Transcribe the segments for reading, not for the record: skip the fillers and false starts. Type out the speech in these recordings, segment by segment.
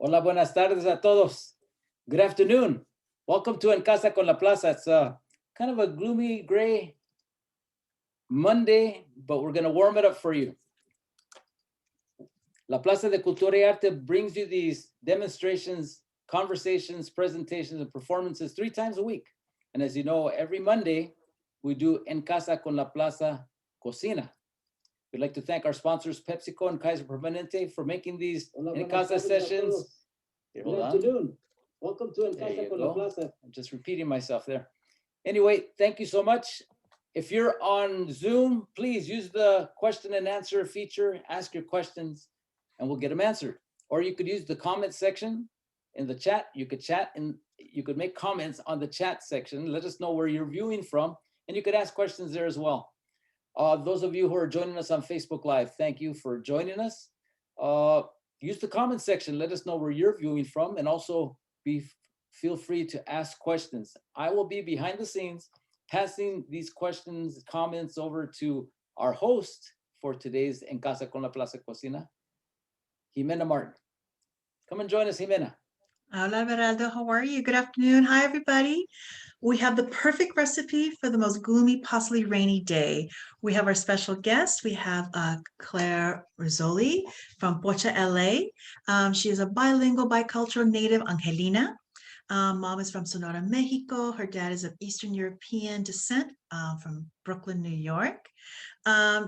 Hola, buenas tardes a todos. Good afternoon. Welcome to En Casa con la Plaza. It's kind of a gloomy, gray Monday, but we're going to warm it up for you. La Plaza de Cultura y Arte brings you these demonstrations, conversations, presentations, and performances 3 times a week. And as you know, every Monday, we do En Casa con la Plaza Cocina. We'd like to thank our sponsors, PepsiCo and Kaiser Permanente, for making these En Casa sessions. Good afternoon. Welcome to En Casa con la Plaza. I'm just repeating myself there. Anyway, thank you so much. If you're on Zoom, please use the question and answer feature, ask your questions, and we'll get them answered. Or you could use the comment section in the chat. You could chat and you could make comments on the chat section. Let us know where you're viewing from, and you could ask questions there as well. Those of you who are joining us on Facebook Live, thank you for joining us. Use the comment section. Let us know where you're viewing from, and also feel free to ask questions. I will be behind the scenes passing these questions, comments over to our host for today's En Casa con la Plaza Cocina, Jimena Martin. Come and join us, Jimena. Hola, Beraldo. How are you? Good afternoon. Hi, everybody. We have the perfect recipe for the most gloomy, possibly rainy day. We have our special guest. We have Claire Risoli from Pocha, LA. She is a bilingual, bicultural native Angelina. Mom is from Sonora, Mexico. Her dad is of Eastern European descent from Brooklyn, New York.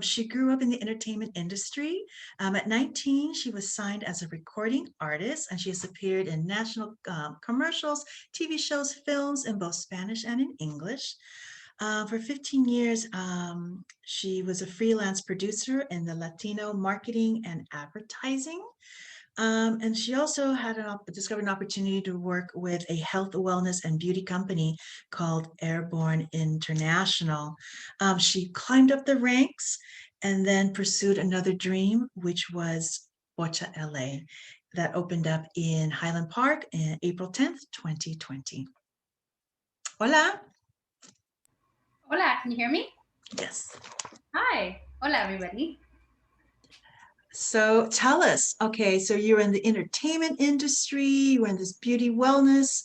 She grew up in the entertainment industry. At 19, she was signed as a recording artist, and she has appeared in national commercials, TV shows, films in both Spanish and in English. For 15 years, she was a freelance producer in the Latino marketing and advertising. And she also had discovered an opportunity to work with a health, wellness, and beauty company called Airborne International. She climbed up the ranks and then pursued another dream, which was Pocha, LA, that opened up in Highland Park on April 10th, 2020. Hola. Hola, can you hear me? Yes. Hi. Hola, everybody. So tell us, okay, so you're in the entertainment industry, you're in this beauty wellness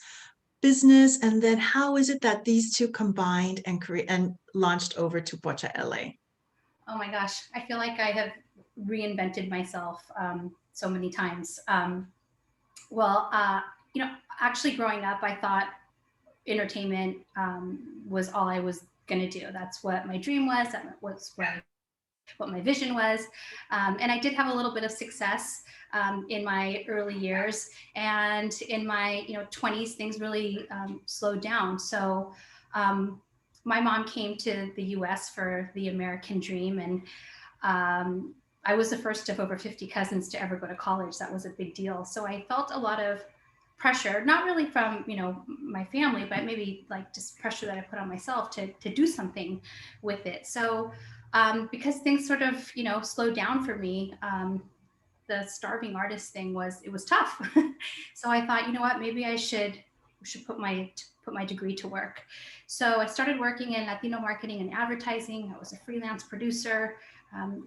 business, and then how is it that these two combined and launched over to Pocha, LA? Oh my gosh, I feel like I have reinvented myself so many times. Actually growing up, I thought entertainment was all I was gonna do. That's what my dream was, that was what my vision was. And I did have a little bit of success in my early years, and in my 20s, things really slowed down. So my mom came to the US for the American dream, and I was the first of over 50 cousins to ever go to college. That was a big deal. So I felt a lot of pressure, not really from my family, but maybe like just pressure that I put on myself to do something with it. So because things sort of slowed down for me, the starving artist thing was tough. So I thought, you know what, maybe I should put my degree to work. So I started working in Latino marketing and advertising. I was a freelance producer.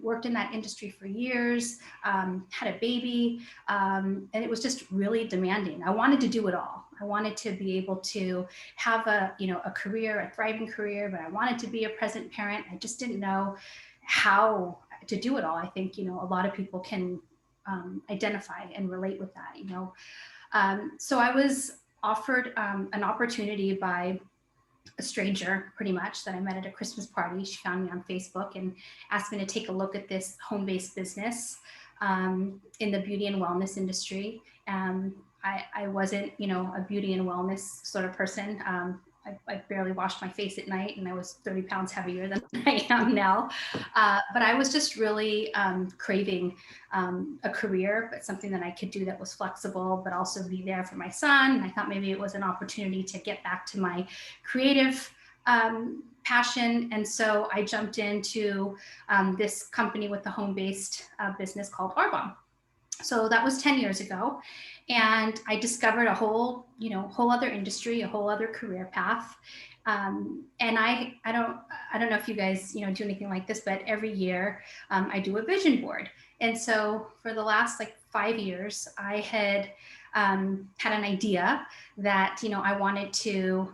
Worked in that industry for years, had a baby, and it was just really demanding. I wanted to do it all. I wanted to be able to have a career, a thriving career, but I wanted to be a present parent. I just didn't know how to do it all. I think, a lot of people can identify and relate with that, So I was offered an opportunity by a stranger, pretty much, that I met at a Christmas party. She found me on Facebook and asked me to take a look at this home-based business in the beauty and wellness industry. I wasn't, a beauty and wellness sort of person. I barely washed my face at night, and I was 30 pounds heavier than I am now. But I was just really craving a career, but something that I could do that was flexible, but also be there for my son. And I thought maybe it was an opportunity to get back to my creative passion. And so I jumped into this company with the home-based business called Arbonne. So that was 10 years ago. And I discovered a whole other industry, a whole other career path. And I don't know if you guys, do anything like this, but every year I do a vision board. And so for the last 5 years, I had had an idea that, I wanted to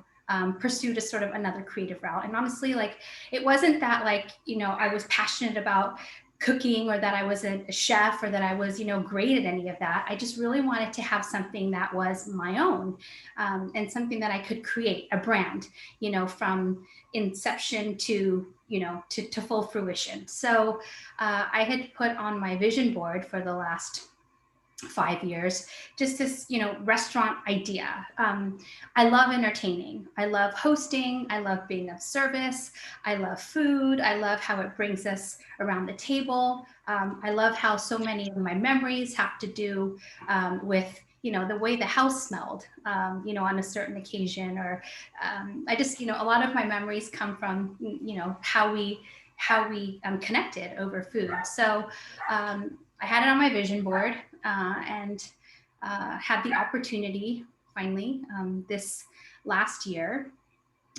pursue just sort of another creative route. And honestly, like, it wasn't that like, I was passionate about cooking or that I was a chef or that I was, great at any of that. I just really wanted to have something that was my own, and something that I could create, a brand, from inception to, to full fruition. So I had put on my vision board for the last 5 years, just this, restaurant idea. I love entertaining. I love hosting. I love being of service. I love food. I love how it brings us around the table. I love how so many of my memories have to do with, the way the house smelled, on a certain occasion, or I just, a lot of my memories come from, how we connected over food. So I had it on my vision board, and had the opportunity finally this last year,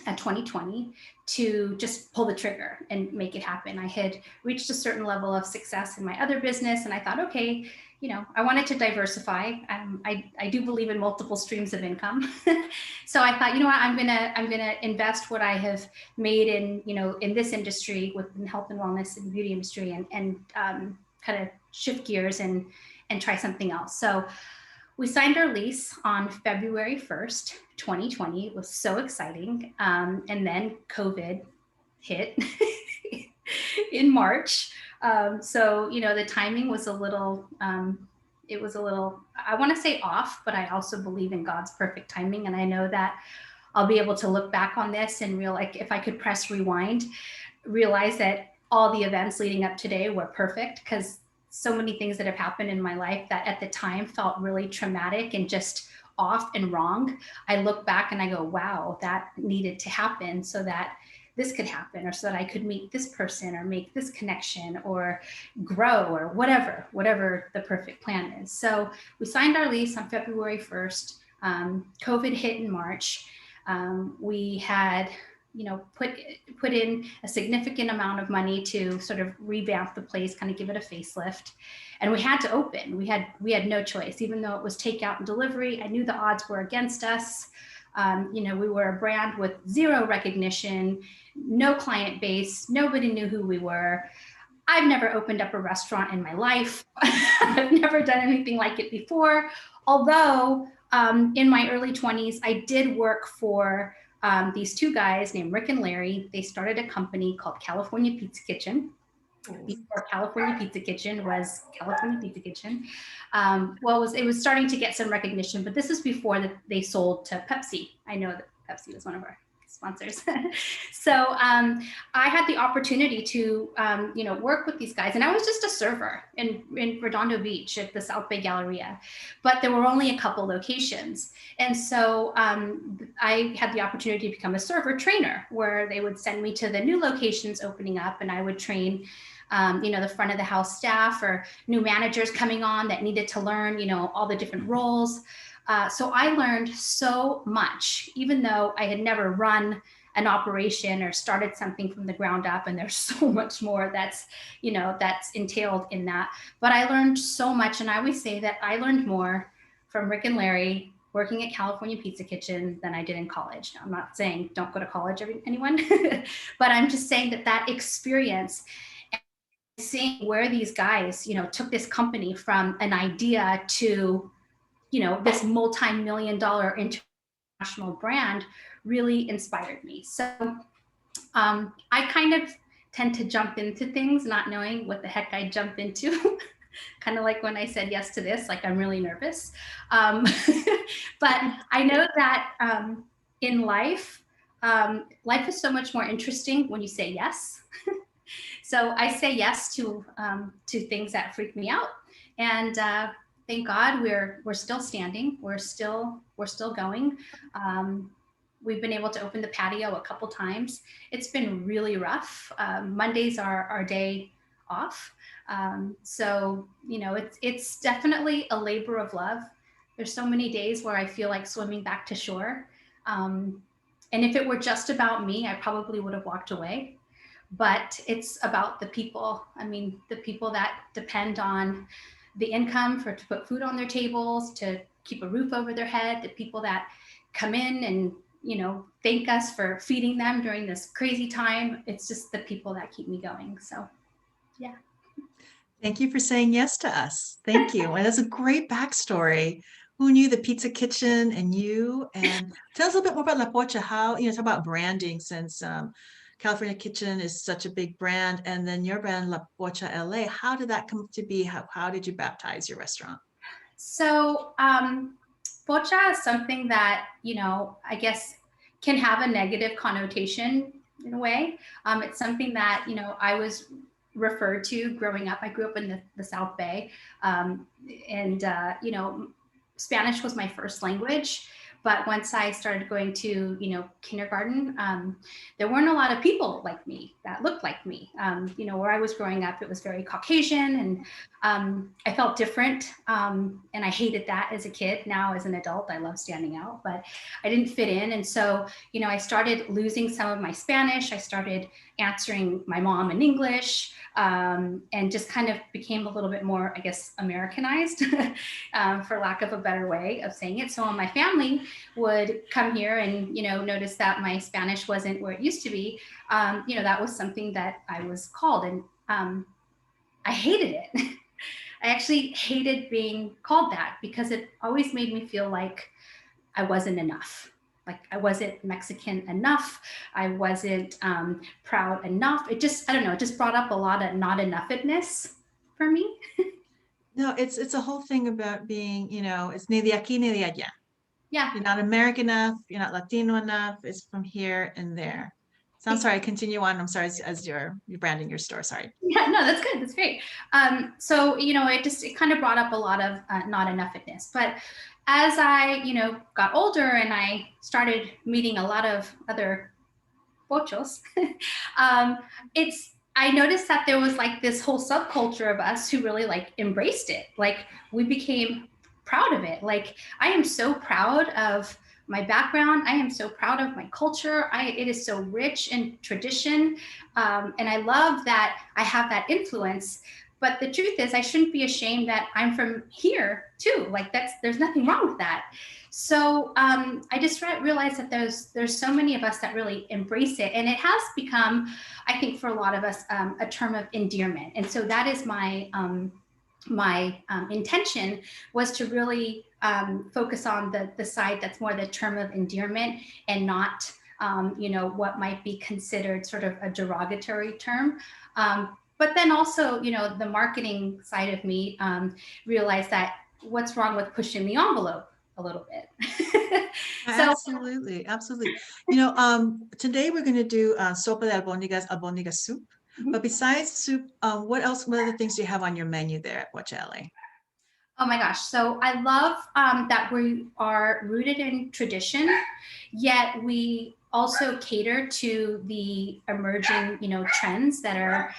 2020, to just pull the trigger and make it happen. I had reached a certain level of success in my other business, and I thought, okay, I wanted to diversify. I do believe in multiple streams of income. So I thought, I'm gonna invest what I have made in, in this industry, within health and wellness and beauty industry, and kind of shift gears and try something else. So we signed our lease on February 1st, 2020. It was so exciting. And then COVID hit in March. So, the timing was a little, I want to say off, but I also believe in God's perfect timing. And I know that I'll be able to look back on this and if I could press rewind, realize that all the events leading up today were perfect, because so many things that have happened in my life that at the time felt really traumatic and just off and wrong. I look back and I go, wow, that needed to happen so that this could happen, or so that I could meet this person or make this connection or grow, or whatever the perfect plan is. So we signed our lease on February 1st. COVID hit in March. We had put in a significant amount of money to sort of revamp the place, kind of give it a facelift. And we had to open. We had no choice, even though it was takeout and delivery. I knew the odds were against us. We were a brand with zero recognition, no client base. Nobody knew who we were. I've never opened up a restaurant in my life. I've never done anything like it before. Although in my early 20s, I did work for these two guys named Rick and Larry. They started a company called California Pizza Kitchen. Before California Pizza Kitchen was California Pizza Kitchen. It was starting to get some recognition, but this is before that they sold to Pepsi. I know that Pepsi was one of our sponsors. So I had the opportunity to, work with these guys, and I was just a server in Redondo Beach at the South Bay Galleria, but there were only a couple locations. And so I had the opportunity to become a server trainer, where they would send me to the new locations opening up, and I would train the front of the house staff or new managers coming on that needed to learn, all the different roles. So I learned so much, even though I had never run an operation or started something from the ground up. And there's so much more that's entailed in that. But I learned so much. And I always say that I learned more from Rick and Larry working at California Pizza Kitchen than I did in college. Now, I'm not saying don't go to college, anyone, but I'm just saying that experience, seeing where these guys, took this company from an idea to, this multi-million-dollar international brand, really inspired me. So I kind of tend to jump into things not knowing what the heck I jump into. Kind of like when I said yes to this, like I'm really nervous. But I know that in life, life is so much more interesting when you say yes. So I say yes to things that freak me out, and thank God we're still standing. We're still going. We've been able to open the patio a couple times. It's been really rough. Mondays are our day off. So it's definitely a labor of love. There's so many days where I feel like swimming back to shore. And if it were just about me, I probably would have walked away. But it's about the people. I mean, the people that depend on the income to put food on their tables, to keep a roof over their head, the people that come in and, you know, thank us for feeding them during this crazy time. It's just the people that keep me going. So, yeah. Thank you for saying yes to us. Thank you. And that's a great backstory. Who knew the pizza kitchen and you? And tell us a little bit more about La Pocha, how, talk about branding, since California Kitchen is such a big brand, and then your brand, La Pocha LA. How did that come to be? How did you baptize your restaurant? So, Pocha is something that, you know, I guess can have a negative connotation in a way. It's something that, you know, I was referred to growing up. I grew up in the South Bay, you know, Spanish was my first language. But once I started going to, you know, kindergarten, there weren't a lot of people like me that looked like me. You know, where I was growing up, it was very Caucasian, and I felt different. And I hated that as a kid. Now, as an adult, I love standing out, but I didn't fit in. And so, you know, I started losing some of my Spanish. I started answering my mom in English, and just kind of became a little bit more, I guess, Americanized, for lack of a better way of saying it. So when my family would come here and, you know, notice that my Spanish wasn't where it used to be, you know, that was something that I was called, and I hated it. I actually hated being called that because it always made me feel like I wasn't enough. Like I wasn't Mexican enough. I wasn't proud enough. It just, I don't know, it just brought up a lot of not enoughness for me. No, it's a whole thing about being, it's ni de aquí ni de allá. Yeah. You're not American enough. You're not Latino enough. It's from here and there. So I'm sorry, continue on. I'm sorry, as you're branding your store, sorry. Yeah, no, that's good. That's great. So, you know, it kind of brought up a lot of not enoughness. But as I, you know, got older and I started meeting a lot of other pochos, I noticed that there was like this whole subculture of us who really like embraced it. Like we became proud of it. Like I am so proud of my background. I am so proud of my culture. It is so rich in tradition. And I love that I have that influence. But the truth is I shouldn't be ashamed that I'm from here too. Like there's nothing wrong with that. So I just realized that there's so many of us that really embrace it. And it has become, I think for a lot of us, a term of endearment. And so that is my intention, was to really focus on the side that's more the term of endearment and not, you know, what might be considered sort of a derogatory term. But then also, you know, the marketing side of me realized that what's wrong with pushing the envelope a little bit. Absolutely, absolutely. You know, today we're going to do sopa de albondigas soup. Mhm. But besides soup, what other things do you have on your menu there at Pocha LA? Oh my gosh. So I love that we are rooted in tradition, yet we also cater to the emerging, you know, trends that are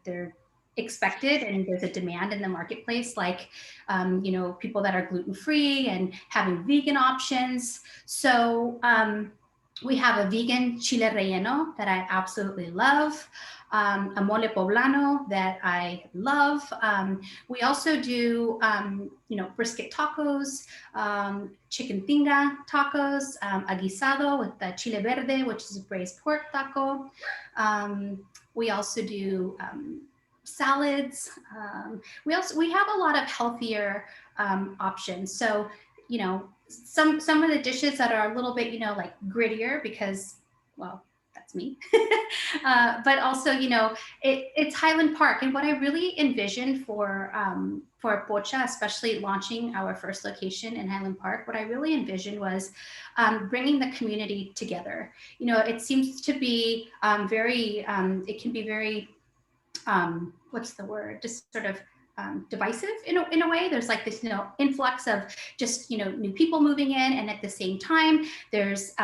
they're expected, and there's a demand in the marketplace, like, you know, people that are gluten-free and having vegan options. So we have a vegan chile relleno that I absolutely love. A mole poblano that I love. We also do, you know, brisket tacos, chicken tinga tacos, a guisado with the chile verde, which is a braised pork taco. We also do salads. We have a lot of healthier options. So, you know, some of the dishes that are a little bit, you know, like grittier because, well, that's me. But also, you know, it's Highland Park. And what I really envisioned for Pocha, especially launching our first location in Highland Park, what I really envisioned was bringing the community together. You know, it seems to be it can be very, what's the word? Just sort of divisive in a way. There's like this, you know, influx of just, you know, new people moving in, and at the same time there's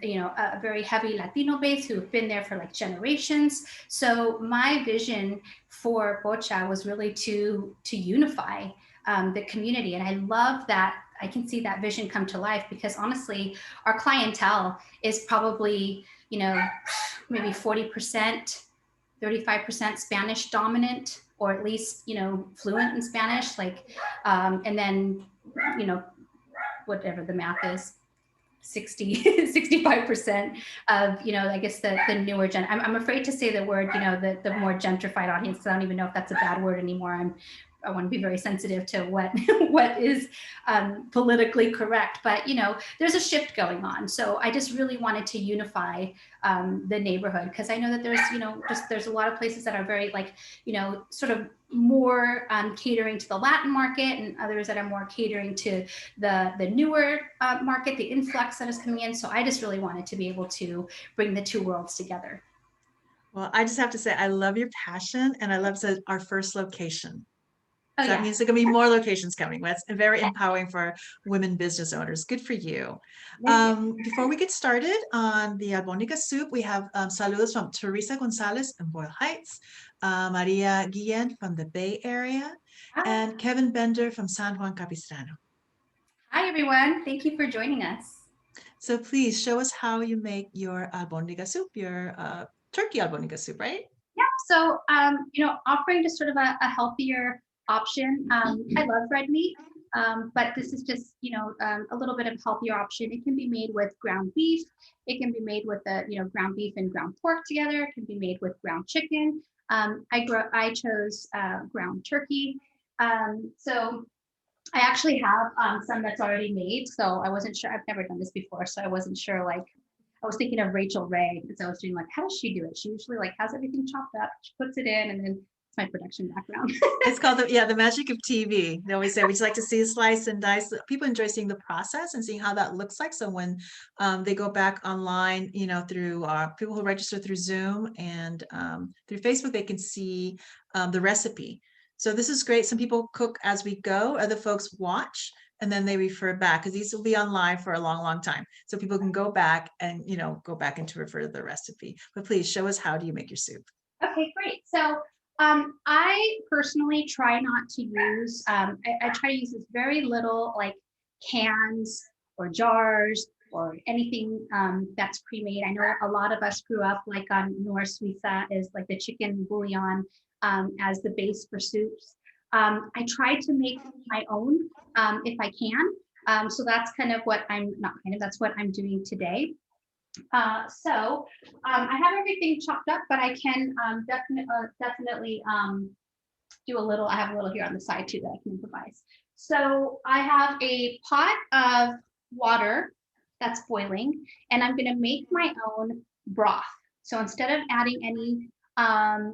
you know, a very heavy Latino base who've been there for like generations. So my vision for Pocha was really to unify the community, and I love that I can see that vision come to life, because honestly our clientele is probably, you know, maybe 40%, 35% Spanish dominant, or at least, you know, fluent in Spanish, like, and then you know, whatever the math is, 65% of, you know, I guess the newer I'm afraid to say the word, you know, the more gentrified audience. I don't even know if that's a bad word anymore. I want to be very sensitive to what what is politically correct, but you know, there's a shift going on. So I just really wanted to unify the neighborhood, because I know that there's, you know, just there's a lot of places that are very like, you know, sort of more catering to the Latin market, and others that are more catering to the newer market, the influx that is coming in. So I just really wanted to be able to bring the two worlds together. Well, I just have to say, I love your passion, and I love our first location. Oh, So that yeah. means there are going to be more locations coming. That's very empowering for women business owners. Good for you. Before we get started on the albondiga soup, we have saludos from Teresa Gonzalez in Boyle Heights, Maria Guillen from the Bay Area, and Kevin Bender from San Juan Capistrano. Hi, everyone. Thank you for joining us. So please show us how you make your albondiga soup, your turkey albondiga soup, right? Yeah. So, you know, offering just sort of a healthier option. I love red meat, but this is just, you know, a little bit of healthier option. It can be made with ground beef. It can be made with you know, ground beef and ground pork together. It can be made with ground chicken. I chose ground turkey. So I actually have some that's already made. So I wasn't sure. I've never done this before, so I wasn't sure. Like, I was thinking of Rachel Ray, because I was doing like, how does she do it? She usually like has everything chopped up, she puts it in, and then it's my production background. It's called the magic of TV. They always say we just like to see a slice and dice. People enjoy seeing the process and seeing how that looks like. So when they go back online, you know, through people who register through Zoom and through Facebook, they can see the recipe. So this is great. Some people cook as we go. Other folks watch, and then they refer back, because these will be on live for a long, long time. So people can go back and, you know, go back and to refer to the recipe. But please show us, how do you make your soup? Okay, great. So I personally try not to use, I try to use this very little like cans or jars or anything that's pre-made. I know a lot of us grew up like on Nor Suiza is like the chicken bouillon as the base for soups. I try to make my own if I can. So that's kind of what that's what I'm doing today. So I have everything chopped up, but I can definitely do a little. I have a little here on the side too that I can improvise. So I have a pot of water that's boiling, and I'm going to make my own broth. So instead of adding any,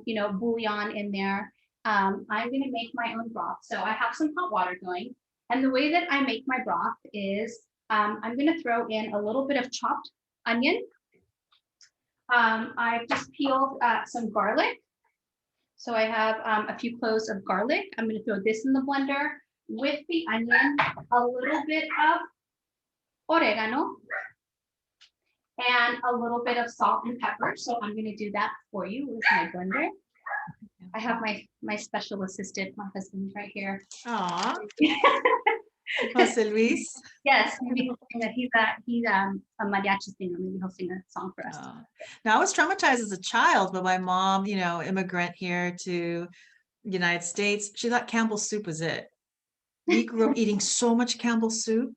you know, bouillon in there, I'm going to make my own broth. So I have some hot water going, and the way that I make my broth is I'm going to throw in a little bit of chopped onion. I've just peeled some garlic. So I have a few cloves of garlic. I'm going to throw this in the blender with the onion, a little bit of oregano, and a little bit of salt and pepper. So I'm going to do that for you with my blender. I have my special assistant, my husband, right here. Aww. Jose Luis. Yes, maybe he'll sing that. He's a mariachi singer. Maybe he'll sing a song for us. Now, I was traumatized as a child, but my mom, you know, immigrant here to the United States, she thought Campbell's soup was it. We grew up eating so much Campbell's soup.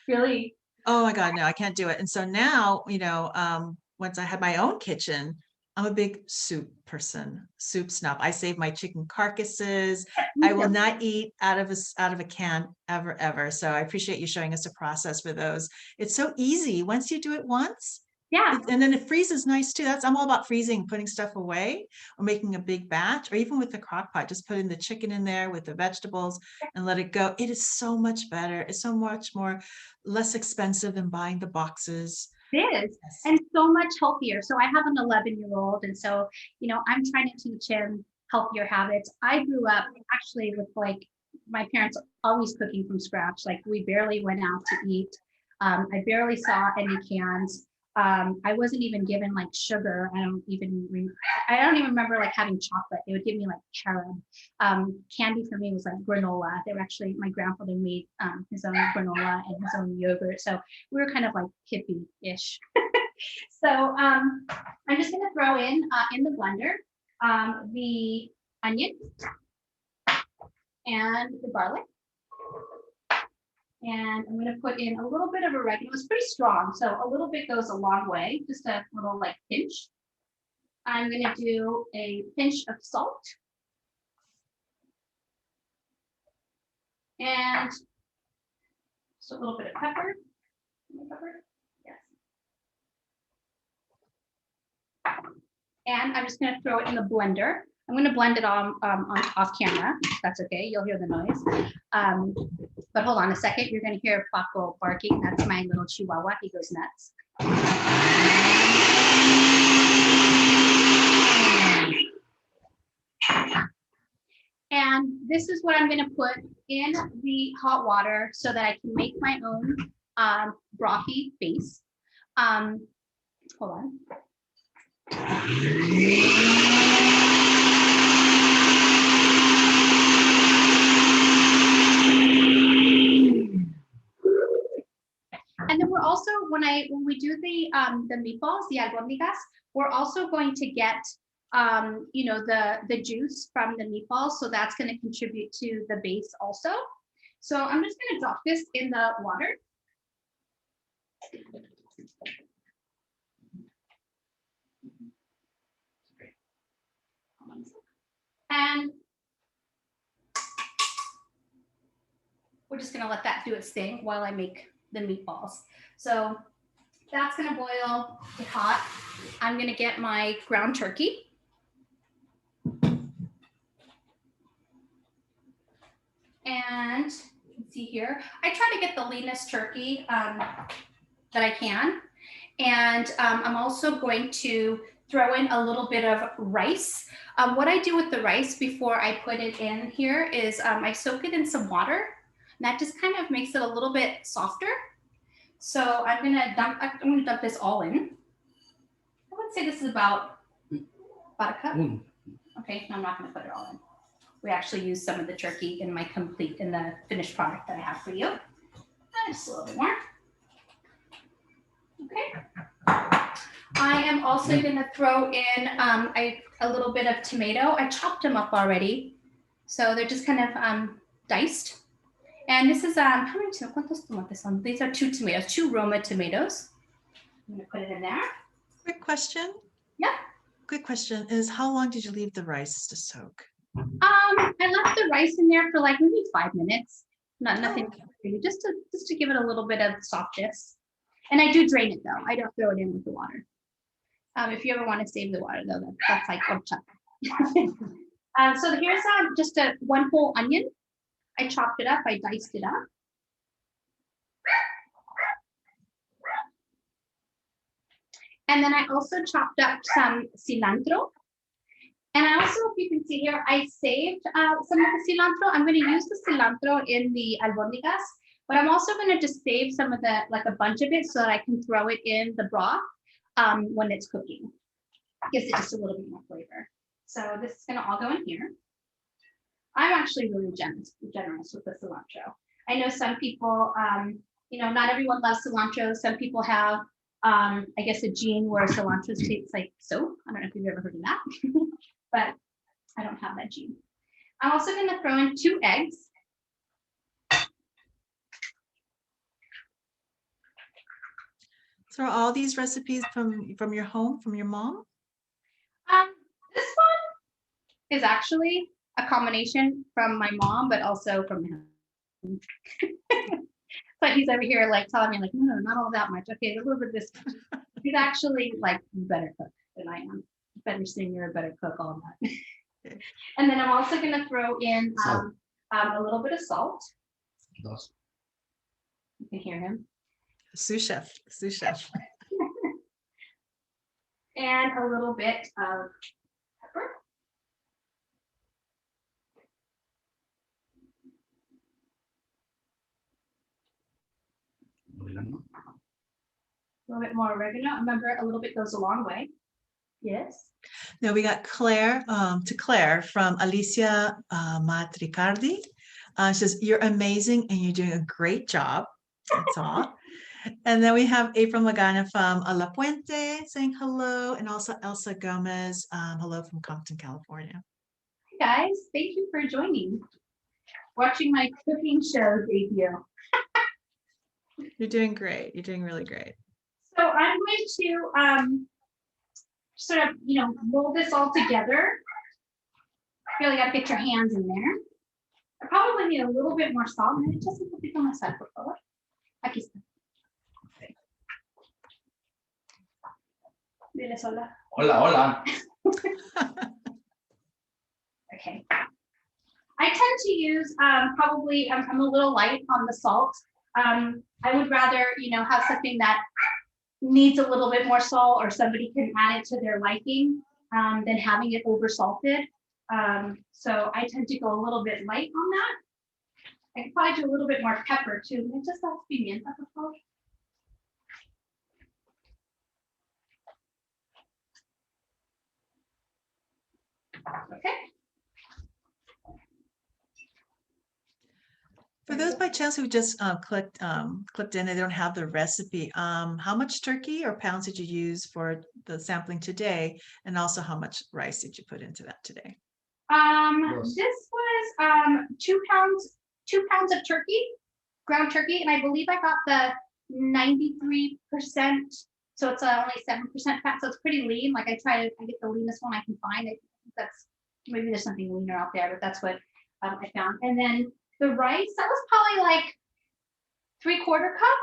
Really? Oh my God, no, I can't do it. And so now, you know, once I had my own kitchen, I'm a big soup person, soup snob. I save my chicken carcasses. I will not eat out of a can ever, ever. So I appreciate you showing us a process for those. It's so easy once you do it once. Yeah. And then it freezes nice too. I'm all about freezing, putting stuff away, or making a big batch, or even with the crock pot, just putting the chicken in there with the vegetables and let it go. It is so much better. It's so much more less expensive than buying the boxes. It is, yes. And so much healthier. So I have an 11-year-old, and so, you know, I'm trying to teach him healthier habits. I grew up actually with like my parents always cooking from scratch. Like we barely went out to eat. I barely saw any cans. I wasn't even given like sugar. I don't even remember like having chocolate. They would give me like carob. Candy for me was like granola. They were actually, my grandfather made his own granola and his own yogurt. So we were kind of like hippie-ish. So I'm just gonna throw in the blender the onion and the garlic. And I'm going to put in a little bit of oregano. It's pretty strong, so a little bit goes a long way, just a little like pinch. I'm going to do a pinch of salt. And just a little bit of pepper. Yes. And I'm just going to throw it in the blender. I'm going to blend it on off camera. That's okay. You'll hear the noise. But hold on a second. You're going to hear Paco barking. That's my little chihuahua. He goes nuts. And this is what I'm going to put in the hot water so that I can make my own brothy base. Hold on. And then we're also, when we do the meatballs, the albondigas, we're also going to get you know, the juice from the meatballs, so that's going to contribute to the base also. So I'm just going to drop this in the water. And we're just going to let that do its thing while I make the meatballs. So that's going to boil hot. I'm going to get my ground turkey. And you can see here, I try to get the leanest turkey that I can. And I'm also going to throw in a little bit of rice. What I do with the rice before I put it in here is I soak it in some water. And that just kind of makes it a little bit softer. So I'm gonna dump this all in. I would say this is about a cup. Okay, no, I'm not gonna put it all in. We actually use some of the turkey in the finished product that I have for you. And just a little bit more. Okay. I am also going to throw in a little bit of tomato. I chopped them up already, so they're just kind of diced. And this is how many tomatoes? These are 2 tomatoes, 2 Roma tomatoes. I'm going to put it in there. Quick question. Yeah. Quick question is, how long did you leave the rice to soak? I left the rice in there for like maybe 5 minutes. Nothing, really, just to give it a little bit of softness. And I do drain it though. I don't throw it in with the water. If you ever want to save the water though, that's like Pocha. So here's just 1 whole onion. I chopped it up. I diced it up. And then I also chopped up some cilantro. And I also, if you can see here, I saved some of the cilantro. I'm going to use the cilantro in the albondigas, but I'm also going to just save some of the, like a bunch of it so that I can throw it in the broth when it's cooking. Gives it just a little bit more flavor. So this is going to all go in here. I'm actually really generous with the cilantro. I know some people, you know, not everyone loves cilantro. Some people have, I guess, a gene where cilantro tastes like soap. I don't know if you've ever heard of that, but I don't have that gene. I'm also going to throw in 2 eggs. So are all these recipes from your home, from your mom? This one is actually a combination from my mom, but also from him. But he's over here like telling me like, no, not all that much. Okay, a little bit of this. He's actually like better cook than I am. Better singer, better cook, all that. And then I'm also going to throw in a little bit of salt. You can hear him. Sous chef. And a little bit of pepper. A little bit more oregano. Remember, a little bit goes a long way. Yes. Now we got Claire from Alicia Matricardi. She says, you're amazing and you're doing a great job. That's all. And then we have April Magana from La Puente saying hello, and also Elsa Gomez, hello from Compton, California. Hi guys, thank you for joining. Watching my cooking show debut. You're doing great. You're doing really great. So I'm going to sort of, roll this all together. Really got to get your hands in there. I probably need a little bit more salt. Me echas un poquito más sal, por favor. Aquí está. Dile hola. Hola, hola. Okay. I tend to use probably, I'm a little light on the salt. I would rather, have something that needs a little bit more salt or somebody can add it to their liking than having it over salted. So I tend to go a little bit light on that. I could probably do a little bit more pepper too. ¿Me echas las pimientas, por favor? Okay. For those by chance who just clicked in, they don't have the recipe. How much turkey or pounds did you use for the sampling today? And also how much rice did you put into that today? This was 2 pounds of turkey, ground turkey, and I believe I got the 93%. So it's only 7% fat, so it's pretty lean. Like I get the leanest one I can find. I think that's maybe there's something leaner out there, but that's what I found. And then the rice, that was probably like 3/4 cup.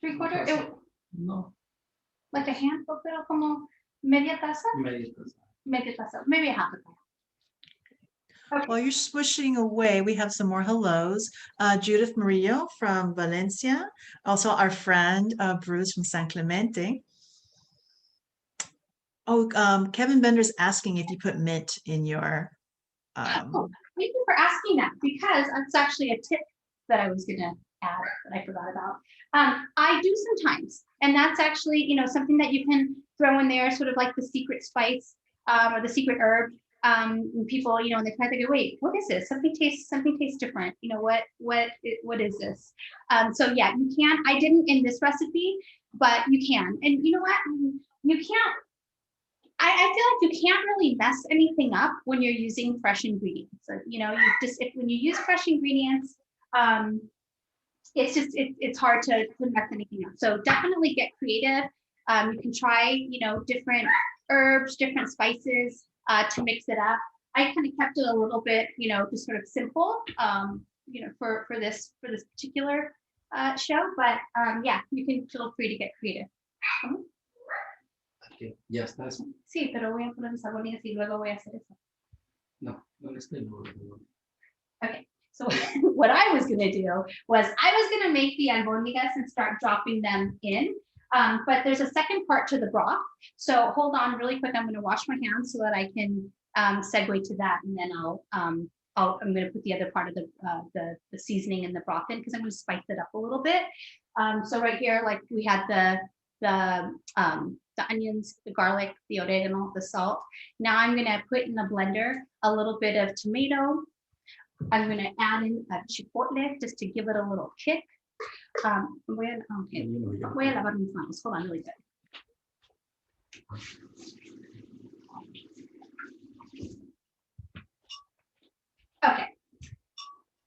3/4. No. Like a handful, pero como media taza. Media taza, maybe a half a cup. Okay. While you're swishing away, we have some more hellos. Judith Murillo from Valencia. Also our friend Bruce from San Clemente. Oh, Kevin Bender's asking if you put mint in your. Thank you for asking that, because that's actually a tip that I was going to add that I forgot about. I do sometimes, and that's actually, something that you can throw in there, sort of like the secret spice or the secret herb. People, and they kind of think, wait, what is this? Something tastes different. What is this? So yeah, you can. I didn't in this recipe, but you can. And you know what? You can't. I feel like you can't really mess anything up when you're using fresh ingredients. So, when you use fresh ingredients, it's hard to mess anything up. So definitely get creative. You can try, different herbs, different spices to mix it up. I kind of kept it a little bit, just sort of simple, for this particular show. But yeah, you can feel free to get creative. Okay, ya está eso. Sí, pero voy a poner las albóndigas y luego voy a hacer eso. No, no estoy. Okay, so what I was going to do was I was going to make the albóndigas and start dropping them in. But there's a second part to the broth. So hold on really quick. I'm going to wash my hands so that I can segue to that. And then I'm going to put the other part of the seasoning and the broth in, because I'm going to spice it up a little bit. So right here, like we had the onions, the garlic, the oregano, the salt. Now I'm going to put in the blender a little bit of tomato. I'm going to add in a chipotle just to give it a little kick. Voy a lavar mis manos. Hold on really quick. Okay.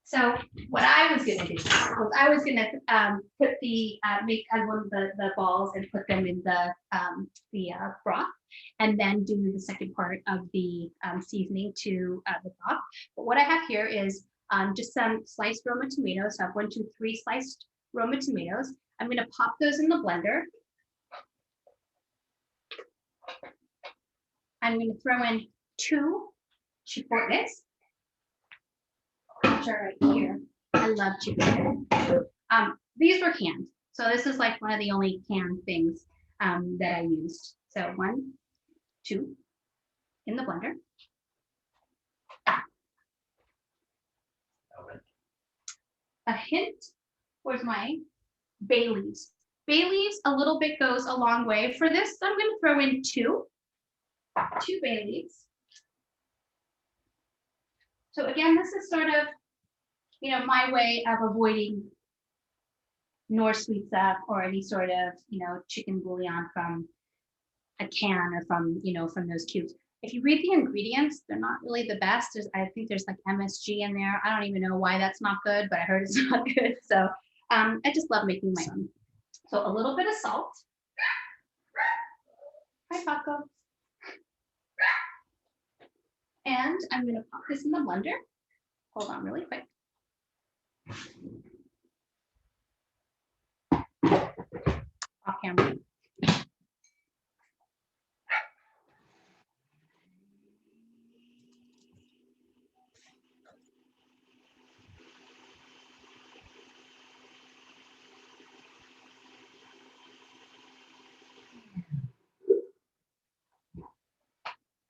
So what I was going to do was I was going to put make one of the balls and put them in the broth, and then do the second part of the seasoning to the broth. But what I have here is just some sliced Roma tomatoes. So I have 1, 2, 3 sliced Roma tomatoes. I'm going to pop those in the blender. I'm going to throw in 2 chipotles. Right here. I love chipotle. These were canned. So this is like one of the only canned things that I used. So 1, 2 in the blender. A hint, where's my bay leaves? Bay leaves, a little bit goes a long way. For this, I'm going to throw in 2 bay leaves. So again, this is sort of, my way of avoiding nor sweets up or any sort of, chicken bouillon from a can or from, from those cubes. If you read the ingredients, they're not really the best. I think there's like MSG in there. I don't even know why that's not good, but I heard it's not good. So I just love making my own. So a little bit of salt. Hi, Paco. And I'm going to pop this in the blender. Hold on really quick. Off camera.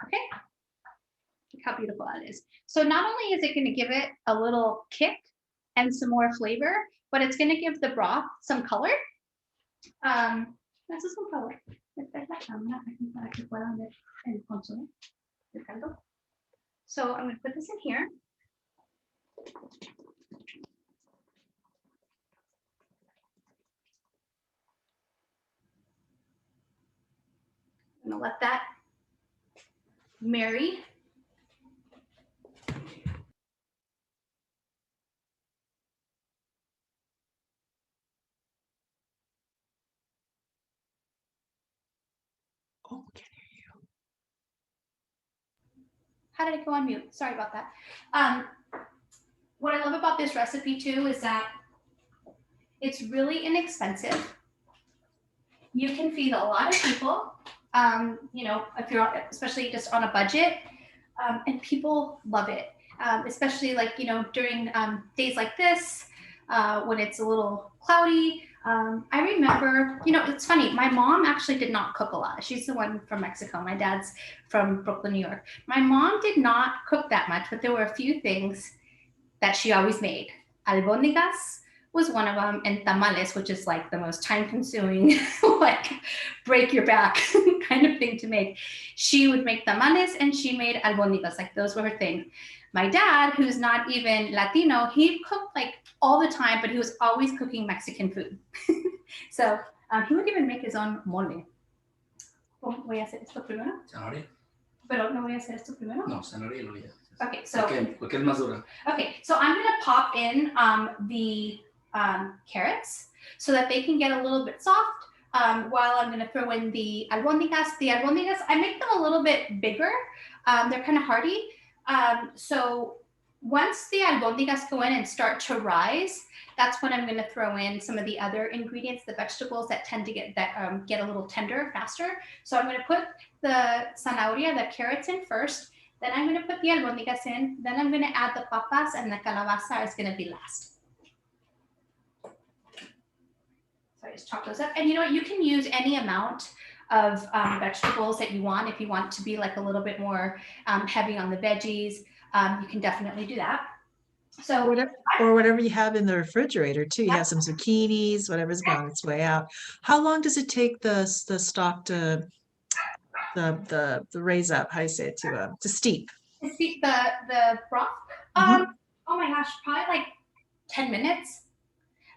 Okay. Look how beautiful that is. So not only is it going to give it a little kick and some more flavor, but it's going to give the broth some color. This is some color. So I'm going to put this in here. I'm going to let that marry. Oh, How did it go on mute? Sorry about that. What I love about this recipe too is that it's really inexpensive. You can feed a lot of people, you know, if you're especially just on a budget, and people love it, especially like, you know, during days like this, when it's a little cloudy. I remember, you know, it's funny, my mom actually did not cook a lot. She's the one from Mexico. My dad's from Brooklyn, New York. My mom did not cook that much, but there were a few things that she always made. Albondigas was one of them, and tamales, which is like the most time-consuming, like break your back kind of thing to make. She would make tamales and she made albondigas, like those were her thing. My dad, who's not even Latino, he cooked like all the time, but he was always cooking Mexican food. So he would even make his own mole. Voy a hacer esto primero. Zanahoria. Pero no voy a hacer esto primero. No, zanahoria no ya. Okay, so Porque es más dura. okay, so I'm gonna pop in the carrots so that they can get a little bit soft. While I'm gonna throw in the albondigas. The albondigas, I make them a little bit bigger. They're kind of hearty. So once the albondigas go in and start to rise, that's when I'm gonna throw in some of the other ingredients, the vegetables that tend to get a little tender faster. So I'm gonna put the zanahoria, the carrots in first. Then I'm going to put the albondigas in. Then I'm going to add the papas, and the calabaza is going to be last. So I just chop those up. And you know what? You can use any amount of vegetables that you want. If you want to be like a little bit more heavy on the veggies, you can definitely do that. So whatever you have in the refrigerator too. You have some zucchinis, whatever's gone its way out. How long does it take the stock to the raise up? How do you say it, to steep? To steep the broth. Oh my gosh, probably like 10 minutes.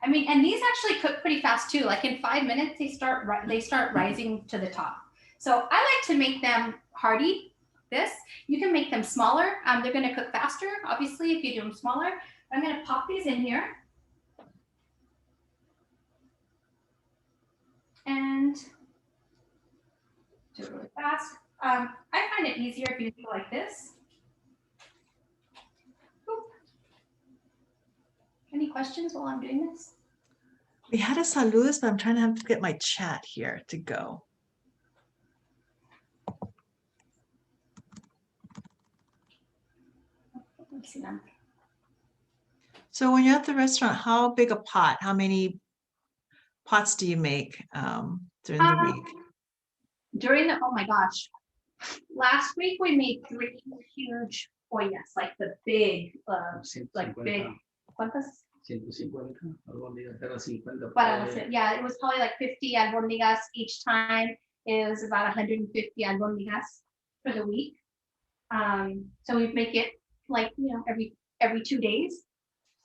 I mean, and these actually cook pretty fast too. Like in 5 minutes, they start rising to the top. So I like to make them hearty. You can make them smaller. They're going to cook faster, obviously, if you do them smaller. I'm going to pop these in here. And do it really fast. I find it easier if you do like this. Oop. Any questions while I'm doing this? We had a saludos, but I'm trying to get my chat here to go. Let's see them. So when you're at the restaurant, how big a pot? How many pots do you make during the week? Oh my gosh. Last week we made 3 huge ollas, like the big, like big. ¿Cuántas? 150 albóndigas, era 50. Yeah, it was probably like 50 albondigas each time. It was about 150 albondigas for the week. So we make it like, you know, every 2 days.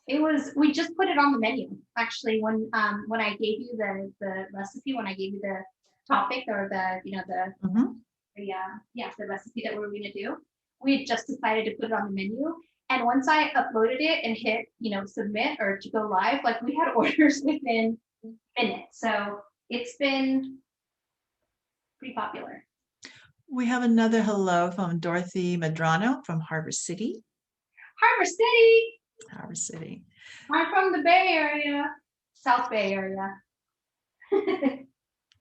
We just put it on the menu actually when I gave you the recipe, when I gave you the topic or the, you know, the recipe that we were going to do. We had just decided to put it on the menu, And once I uploaded it and hit, submit or to go live, like we had orders within minutes. So it's been pretty popular. We have another hello from Dorothy Medrano from Harbor City. Harbor City. Harbor City. I'm from the Bay Area, South Bay Area.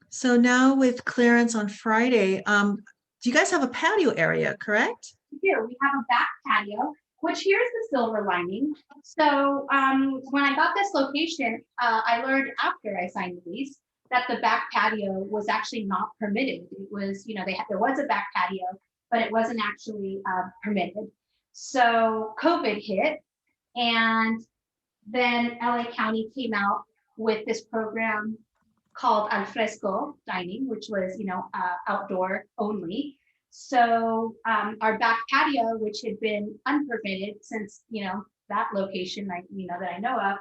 So now with clearance on Friday, do you guys have a patio area, correct? We do. We have a back patio, which here's the silver lining. So when I got this location, I learned after I signed the lease that the back patio was actually not permitted. It was, there was a back patio, but it wasn't actually permitted. So COVID hit, and then LA County came out with this program called al fresco dining, which was, outdoor only. So our back patio, which had been unpermitted since, that location, that I know of,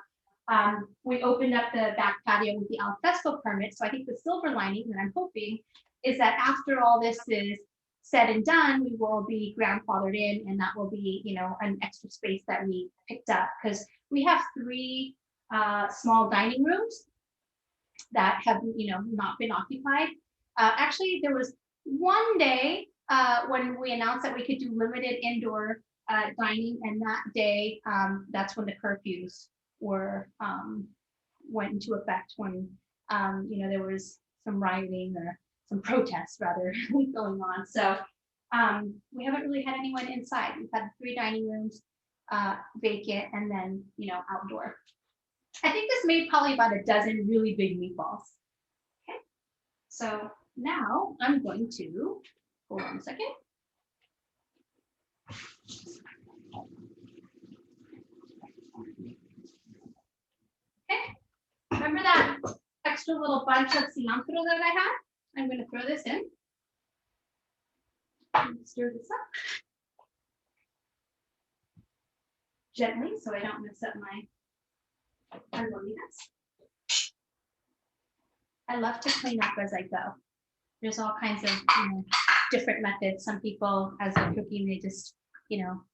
we opened up the back patio with the al fresco permit. So I think the silver lining that I'm hoping is that after all this is said and done, we will be grandfathered in, and that will be, an extra space that we picked up, because we have 3 small dining rooms that have, not been occupied. Actually, there was one day when we announced that we could do limited indoor dining, and that day, that's when the curfews were went into effect, when there was some rioting, or some protests rather going on. So we haven't really had anyone inside. We've had 3 dining rooms vacant, and then outdoor. I think this made probably about a dozen really big meatballs. Okay, so now I'm going to, hold on a second. Okay, remember that extra little bunch of cilantro that I had? I'm going to throw this in. Stir this up gently so I don't mess up my albondigas. I love to clean up as I go. There's all kinds of different methods. Some people, as they're cooking, they just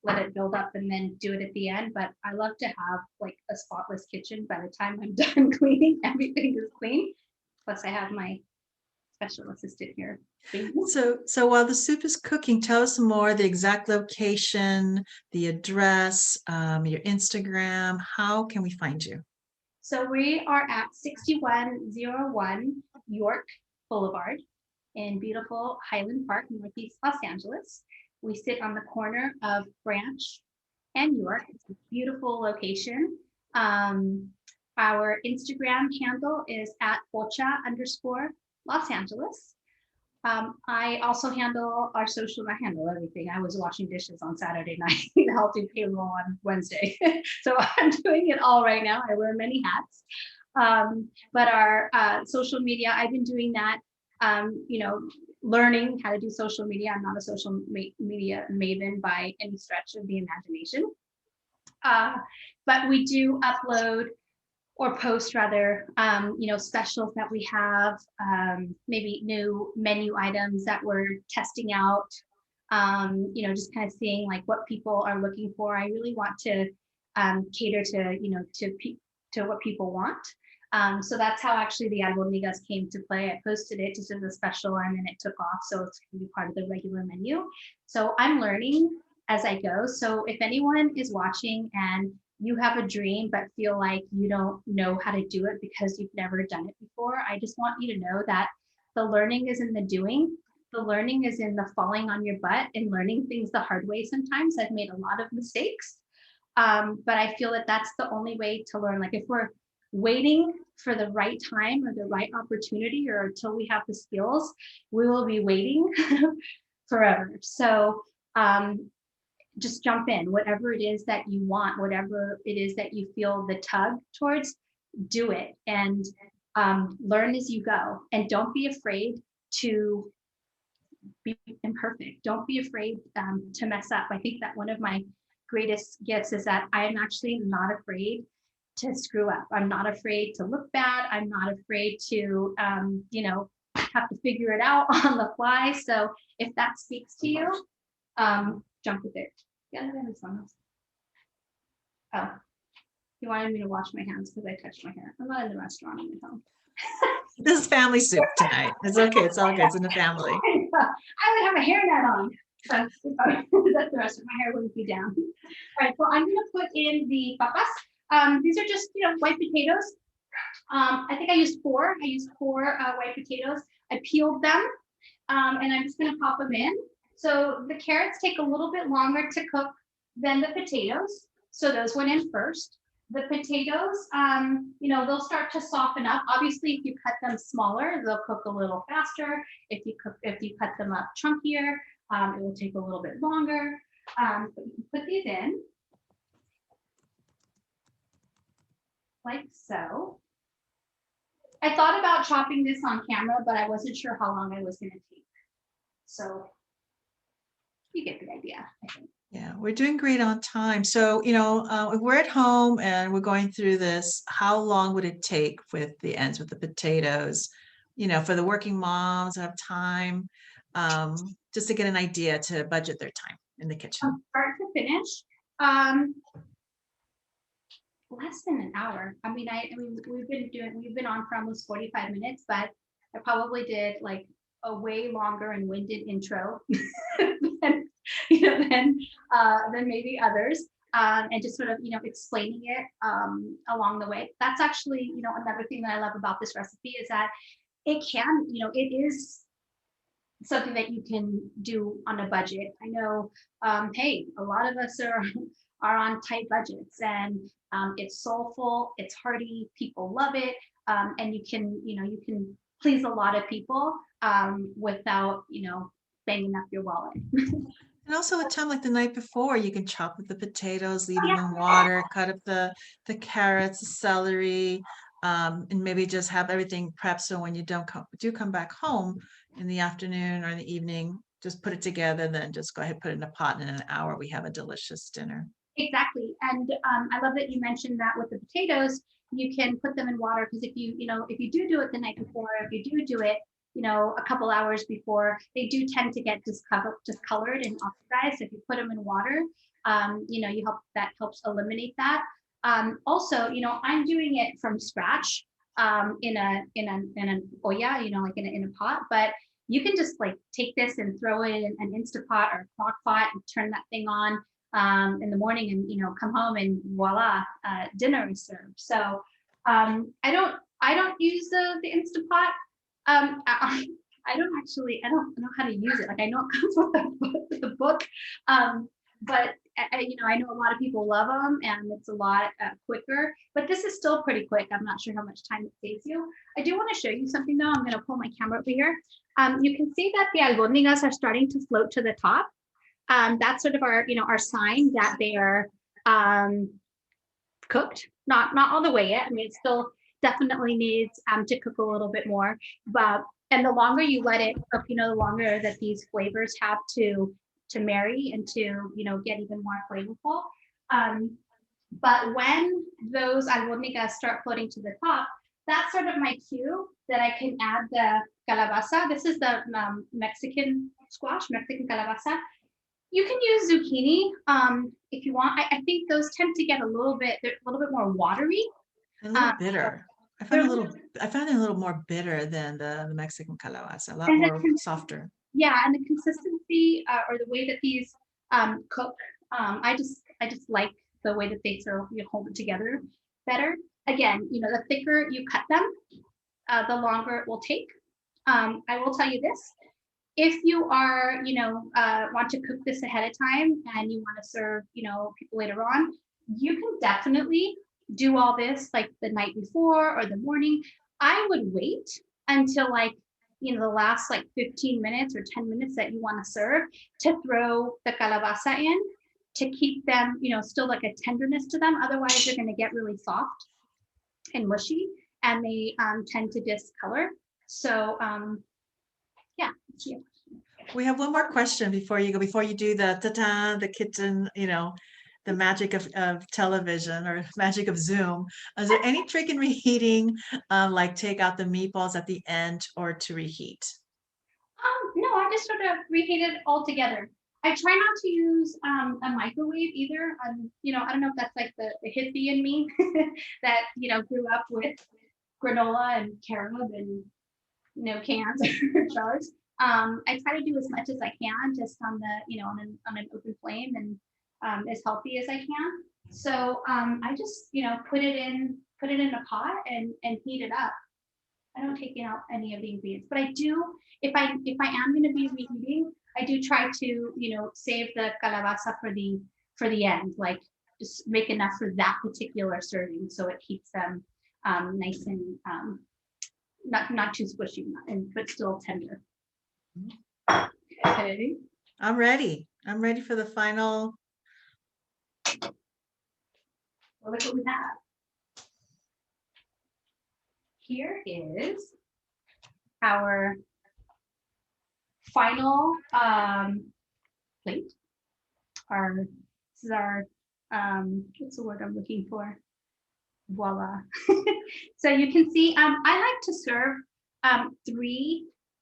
let it build up and then do it at the end. But I love to have like a spotless kitchen. By the time I'm done cleaning, everything is clean. Plus, I have my special assistant here. So while the soup is cooking, tell us more, the exact location, the address, your Instagram. How can we find you? So we are at 6101 York Boulevard in beautiful Highland Park, Northeast Los Angeles. We sit on the corner of Branch and York. It's a beautiful location. Our Instagram handle is at Pocha_Los Angeles. I also handle our social, I handle everything. I was washing dishes on Saturday night, helping payroll on Wednesday. So I'm doing it all right now. I wear many hats. But our social media, I've been doing that, learning how to do social media. I'm not a social media maven by any stretch of the imagination. But we do upload, or post rather, specials that we have, maybe new menu items that we're testing out, just kind of seeing like what people are looking for. I really want to cater to what people want. So that's how actually the albondigas came to play. I posted it just as a special, and then it took off. So it's going to be part of the regular menu. So I'm learning as I go. So if anyone is watching and you have a dream but feel like you don't know how to do it because you've never done it before, I just want you to know that the learning is in the doing. The learning is in the falling on your butt and learning things the hard way. Sometimes I've made a lot of mistakes, but I feel that that's the only way to learn. Like if we're waiting for the right time or the right opportunity, or until we have the skills, we will be waiting forever. So just jump in, whatever it is that you want, whatever it is that you feel the tug towards, do it, and learn as you go. And don't be afraid to be imperfect. Don't be afraid to mess up. I think that one of my greatest gifts is that I am actually not afraid to screw up. I'm not afraid to look bad. I'm not afraid to, have to figure it out on the fly. So if that speaks to you, jump with it. Oh, he wanted me to wash my hands because I touched my hair. I'm not in the restaurant, I'm at home. This is family soup tonight. It's okay. It's all good. It's in the family. I would have a hairnet on. That's the rest of my hair wouldn't be down. All right, so I'm gonna put in the papas. These are just, white potatoes. I think I used four. I used four white potatoes. I peeled them, and I'm just gonna pop them in. So the carrots take a little bit longer to cook than the potatoes. So those went in first. The potatoes, they'll start to soften up. Obviously, if you cut them smaller, they'll cook a little faster. If you cut them up chunkier, it will take a little bit longer. But you can put these in like so. I thought about chopping this on camera, but I wasn't sure how long I was going to take. So you get the idea, I think. Yeah, we're doing great on time. So, if we're at home and we're going through this, how long would it take with the ends, with the potatoes, for the working moms who have time, just to get an idea to budget their time in the kitchen? From start to finish, less than an hour. I mean, we've been on for almost 45 minutes, but I probably did like a way longer and winded intro than maybe others, and just sort of explaining it along the way. That's actually another thing that I love about this recipe is that it is something that you can do on a budget. I know, hey, a lot of us are on tight budgets, and it's soulful, it's hearty, people love it, and you can please a lot of people without banging up your wallet. And also a time like the night before, you can chop up the potatoes, leave them in water, cut up the carrots, the celery, and maybe just have everything prepped so when you do come back home in the afternoon or in the evening, just put it together, then just go ahead, put it in a pot, and in an hour we have a delicious dinner. Exactly. And I love that you mentioned that with the potatoes, you can put them in water, because if you do it the night before, if you do it a couple hours before, they do tend to get discolored and oxidized. If you put them in water, that helps eliminate that. Also, I'm doing it from scratch in an olla, like in a pot, but you can just like take this and throw it in an Instapot or a crock pot and turn that thing on in the morning, and come home and voila, dinner is served. So I don't use the Instapot. I don't know how to use it. Like, I know it comes with the book, but I know a lot of people love them, and it's a lot quicker, but this is still pretty quick. I'm not sure how much time it saves you. I do want to show you something though. I'm going to pull my camera over here. You can see that the albondigas are starting to float to the top. That's sort of our sign that they are cooked, not all the way yet. I mean, it still definitely needs to cook a little bit more, and the longer you let it cook, the longer that these flavors have to marry and to get even more flavorful. But when those albondigas start floating to the top, that's sort of my cue that I can add the calabaza. This is the Mexican squash, Mexican calabaza. You can use zucchini if you want. I think those tend to get they're a little bit more watery. A little bitter. I find it a little more bitter than the Mexican calabaza, a lot more softer. Yeah, and the consistency or the way that these cook, I just like the way that they sort of hold it together better. Again, the thicker you cut them, the longer it will take. I will tell you this: if you are, want to cook this ahead of time and you want to serve, people later on, you can definitely do all this like the night before or the morning. I would wait until the last 15 minutes or 10 minutes that you want to serve to throw the calabaza in, to keep them, still like a tenderness to them. Otherwise, they're going to get really soft and mushy, and they tend to discolor. So, yeah. We have one more question before you go, before you do the kitchen, the magic of television or magic of Zoom. Is there any trick in reheating, like take out the meatballs at the end or to reheat? No, I just sort of reheat it all together. I try not to use a microwave either. You know, I don't know if that's like the hippie in me that, you know, grew up with granola and carob and, you know, cans or jars. I try to do as much as I can just on the, you know, on an open flame and as healthy as I can. So I just, you know, put it in a pot and heat it up. I don't take out any of the ingredients, but I do, if I am going to be reheating, I do try to, you know, save the calabaza for the end, like just make enough for that particular serving, so it keeps them nice and not too squishy, but still tender. Okay. I'm ready. I'm ready for the final. Well, look what we have. Here is our final plate. This is our what's the word I'm looking for? Voila. So you can see I like to serve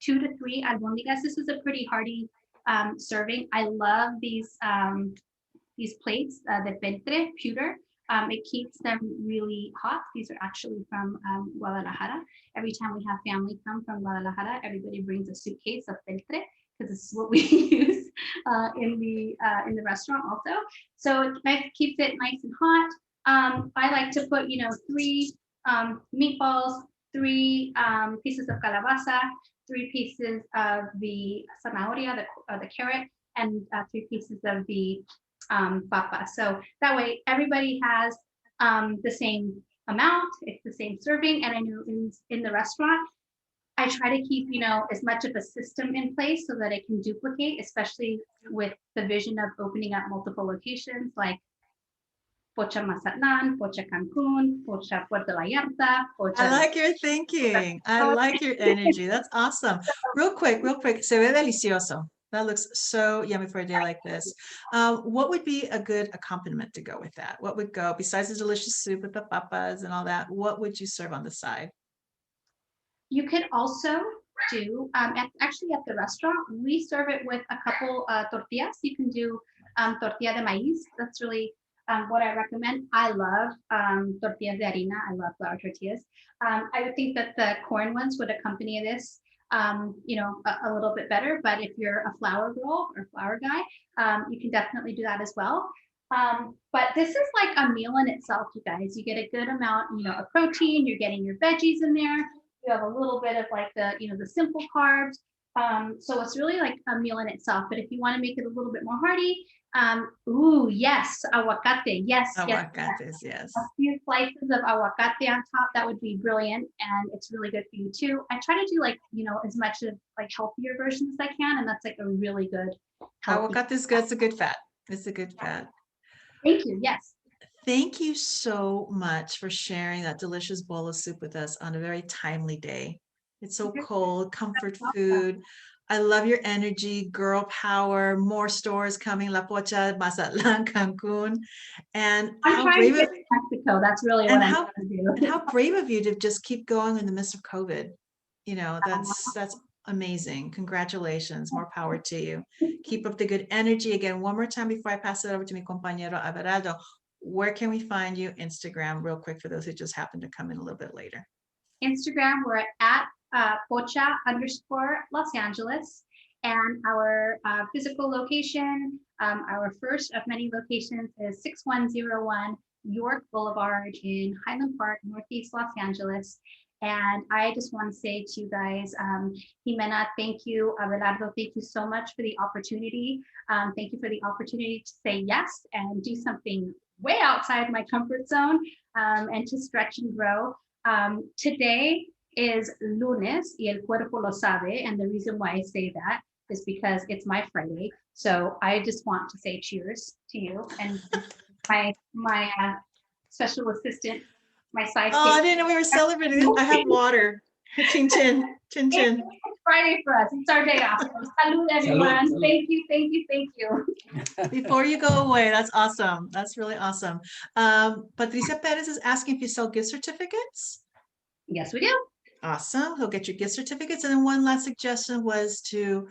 2 to 3 albondigas. This is a pretty hearty serving. I love these plates, the ventre pewter. It keeps them really hot. These are actually from Guadalajara. Every time we have family come from Guadalajara, everybody brings a suitcase of ventre because this is what we use in the restaurant also. So it keeps it nice and hot. I like to put, you know, 3 meatballs, 3 pieces of calabaza, 3 pieces of the zanahoria, the carrot, and 3 pieces of the papa. So that way everybody has the same amount, it's the same serving. And I know in the restaurant, I try to keep, you know, as much of a system in place so that it can duplicate, especially with the vision of opening up multiple locations like Pocha Mazatlan, Pocha Cancun, Pocha Puerto Vallarta, Pocha. I like your thinking. I like your energy. That's awesome. Real quick. Se ve delicioso. That looks so yummy for a day like this. What would be a good accompaniment to go with that? What would go, besides the delicious soup with the papas and all that, what would you serve on the side? You could also do, actually at the restaurant, we serve it with a couple tortillas. You can do tortilla de maíz. That's really what I recommend. I love tortillas de harina. I love flour tortillas. I would think that the corn ones would accompany this, you know, a little bit better. But if you're a flour girl or flour guy, you can definitely do that as well. But this is like a meal in itself, you guys. You get a good amount, you know, of protein. You're getting your veggies in there. You have a little bit of like the, you know, the simple carbs. So it's really like a meal in itself. But if you want to make it a little bit more hearty, ooh, yes, aguacate, yes, Aguacates, yes. A few slices of aguacate on top, that would be brilliant, and it's really good for you too. I try to do like, you know, as much of like healthier versions as I can, and that's like a really good. Aguacate is good. It's a good fat. It's a good fat. Thank you. Yes. Thank you so much for sharing that delicious bowl of soup with us on a very timely day. It's so cold, comfort food. I love your energy, girl power, more stores coming, La Pocha, Mazatlan, Cancun. And I'm trying to get to Mexico. That's really what I'm trying to do. And how brave of you to just keep going in the midst of COVID. You know, that's amazing. Congratulations. More power to you. Keep up the good energy. Again, one more time before I pass it over to mi compañero Averaldo. Where can we find you? Instagram, real quick, for those who just happen to come in a little bit later. Instagram, we're at Pocha_Los Angeles. And our physical location, our first of many locations, is 6101 York Boulevard in Highland Park, Northeast Los Angeles. And I just want to say to you guys, Jimena, thank you. Abelardo, thank you so much for the opportunity. Thank you for the opportunity to say yes and do something way outside my comfort zone and to stretch and grow. Today is lunes y el cuerpo lo sabe. And the reason why I say that is because it's my Friday. So I just want to say cheers to you and my special assistant, my sidekick. Oh, I didn't know we were celebrating. I have water. Chin chin, chin chin. It's Friday for us. It's our day off. Salud, everyone. Salud. Thank you, thank you, thank you. Before you go away, that's awesome. That's really awesome. Patricia Perez is asking if you sell gift certificates. Yes, we do. Awesome. He'll get your gift certificates. And then one last suggestion was to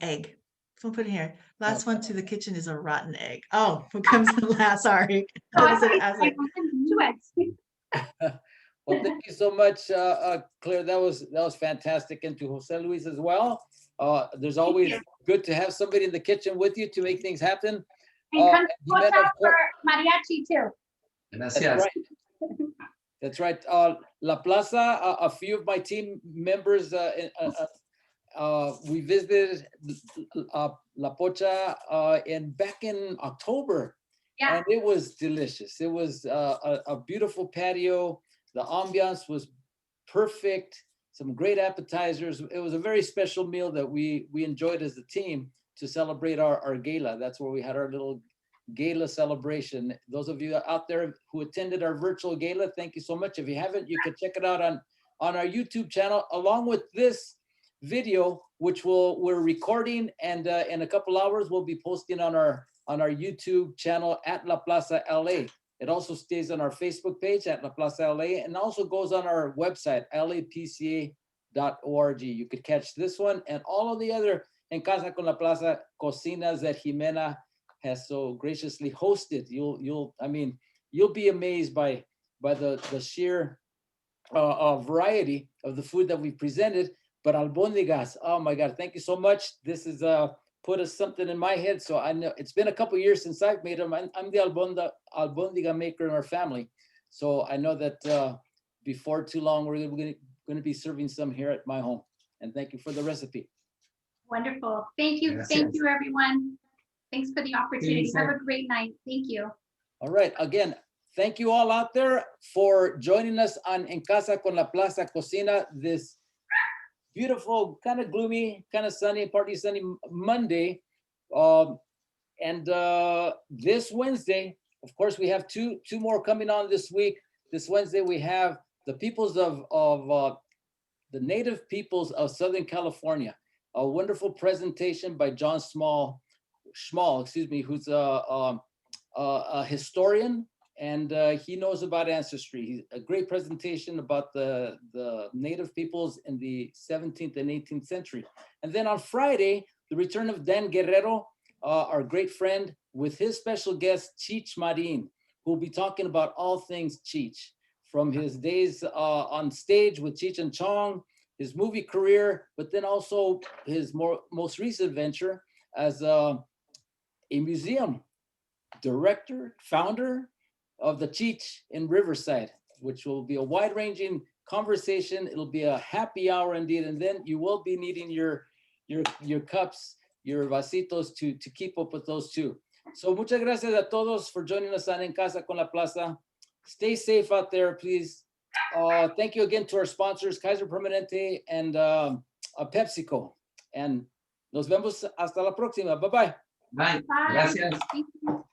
egg. Don't put it here. Last one to the kitchen is a rotten egg. Oh, what comes in last? Sorry. Oh, As it- as it- two eggs. Well, thank you so much, Claire. That was fantastic, and to Jose Luis as well. There's always you. good to have somebody in the kitchen with you to make things happen. And come Jimena, Pocha of course- for mariachi too. That's Gracias. right. That's right. La Plaza, a few of my team members, we visited La Pocha back in October. Yeah. And it was delicious. It was a beautiful patio. The ambiance was perfect. Some great appetizers. It was a very special meal that we enjoyed as a team to celebrate our gala. That's where we had our little gala celebration. Those of you out there who attended our virtual gala, thank you so much. If you haven't, you can check it out on our YouTube channel, along with this video, which we're recording, and in a couple hours we'll be posting on our YouTube channel at La Plaza LA. It also stays on our Facebook page at La Plaza LA, and also goes on our website, lapca.org. You could catch this one and all of the other En Casa con La Plaza cocinas that Jimena has so graciously hosted. You'll be amazed by the sheer variety of the food that we presented. But albondigas, oh my God, thank you so much. This is put something in my head. So I know it's been a couple of years since I've made them. I'm the albondiga maker in our family. So I know that before too long, we're going to be serving some here at my home. And thank you for the recipe. Wonderful. Thank you. Gracias. Thank you, everyone. Thanks for the opportunity. Thanks, Have a great night. Thank you. All right. Again, thank you all out there for joining us on En Casa con La Plaza Cocina this beautiful, kind of gloomy, kind of sunny, partly sunny Monday. This Wednesday, of course, we have two more coming on this week. This Wednesday, we have the peoples of the native peoples of Southern California. A wonderful presentation by John Schmall, who's a historian, and he knows about ancestry. He's a great presentation about the native peoples in the 17th and 18th century. And then on Friday, the return of Dan Guerrero, our great friend, with his special guest, Cheech Marin, who will be talking about all things Cheech, from his days on stage with Cheech and Chong, his movie career, but then also his most recent venture as a museum director, founder of the Cheech in Riverside, which will be a wide-ranging conversation. It'll be a happy hour indeed, and then you will be needing your cups, your vasitos to keep up with those too. So muchas gracias a todos for joining us on En Casa con La Plaza. Stay safe out there, please. Thank you again to our sponsors, Kaiser Permanente and PepsiCo. And nos vemos hasta la próxima. Bye-bye. Bye. Bye. Gracias. Thank you.